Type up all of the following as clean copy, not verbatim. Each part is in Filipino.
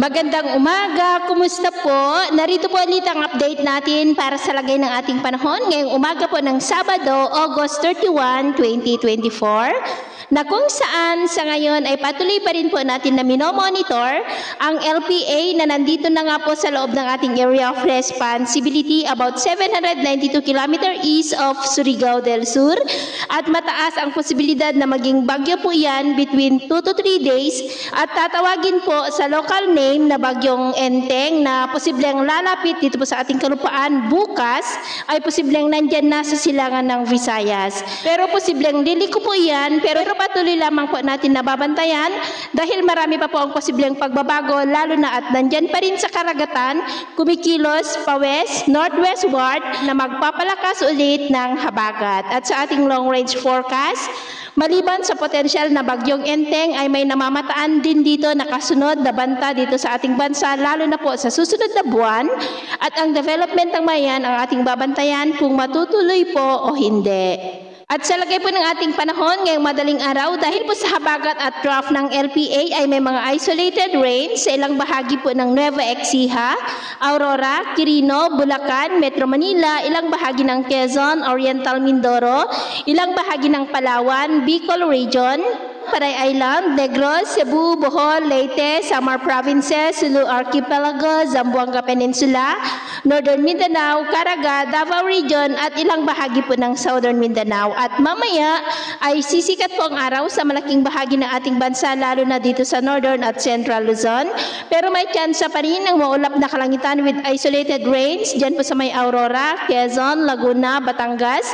Magandang umaga, kumusta po? Narito po ulit ang update natin para sa lagay ng ating panahon ngayong umaga po ng Sabado, August 31, 2024. Na kung saan sa ngayon ay patuloy pa rin po natin na minomonitor ang LPA na nandito na nga po sa loob ng ating area of responsibility about 792 km east of Surigao del Sur at mataas ang posibilidad na maging bagyo po yan between 2 to 3 days at tatawagin po sa local name na bagyong Enteng na posibleng lalapit dito po sa ating kalupaan bukas ay posibleng nandyan na sa silangan ng Visayas. Pero posibleng liliko po yan pero patuloy lamang po natin nababantayan dahil marami pa po ang posibleng pagbabago lalo na at nandyan pa rin sa karagatan kumikilos pa west, northwestward na magpapalakas ulit ng habagat. At sa ating long range forecast, maliban sa potensyal na bagyong Enteng ay may namamataan din dito na kasunod na banta dito sa ating bansa lalo na po sa susunod na buwan at ang development ng mayan ang ating babantayan kung matutuloy po o hindi. At sa lagay po ng ating panahon ngayong madaling araw dahil po sa habagat at trough ng LPA ay may mga isolated rain sa ilang bahagi po ng Nueva Ecija, Aurora, Quirino, Bulacan, Metro Manila, ilang bahagi ng Quezon, Oriental Mindoro, ilang bahagi ng Palawan, Bicol Region, Panay Island, Negros, Cebu, Bohol, Leyte, Samar Provinces, Sulu Archipelago, Zamboanga Peninsula, Northern Mindanao, Caraga, Davao Region at ilang bahagi po ng Southern Mindanao. At mamaya ay sisikat po ang araw sa malaking bahagi ng ating bansa lalo na dito sa Northern at Central Luzon. Pero may tsansa pa rin ng maulap na kalangitan with isolated rains dyan po sa may Aurora, Quezon, Laguna, Batangas,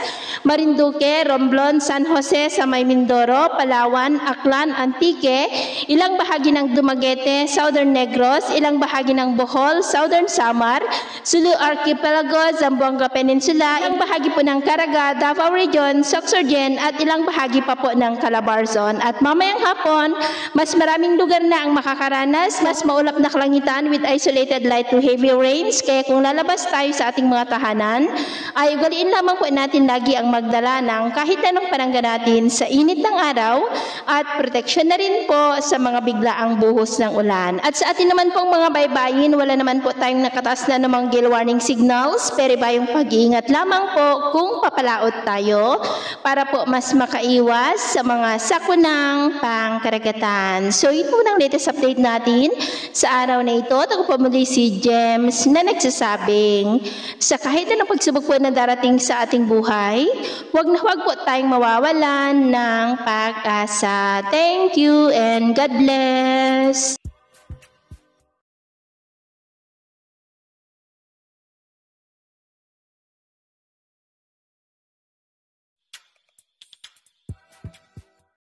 Marinduque, Romblon, San Jose sa may Mindoro, Palawan, Aklan, Antique, ilang bahagi ng Dumaguete, Southern Negros, ilang bahagi ng Bohol, Southern Samar, Sulu Archipelago, Zamboanga Peninsula, ilang bahagi po ng Caraga, Davao Region, Sorsogon at ilang bahagi pa po ng Calabarzon. At mamayang hapon, mas maraming lugar na ang makakaranas, mas maulap na kalangitan with isolated light to heavy rains. Kaya kung lalabas tayo sa ating mga tahanan, ay ugaliin lamang po natin lagi ang magdala ng kahit anong panangga natin sa init ng araw at proteksyon na rin po sa mga biglaang buhos ng ulan. At sa atin naman pong mga baybayin, wala naman po tayong nakataas na namang gale warning signals, pero bayong pag-iingat lamang po kung papalaot tayo para po mas makaiwas sa mga sakunang pangkaragatan. So ito po ang latest update natin sa araw na ito. Ako po muli si James na nagsasabing sa kahit anong pagsubok po na darating sa ating buhay, huwag na huwag po tayong mawawalan ng pag-asa. Thank you and God bless.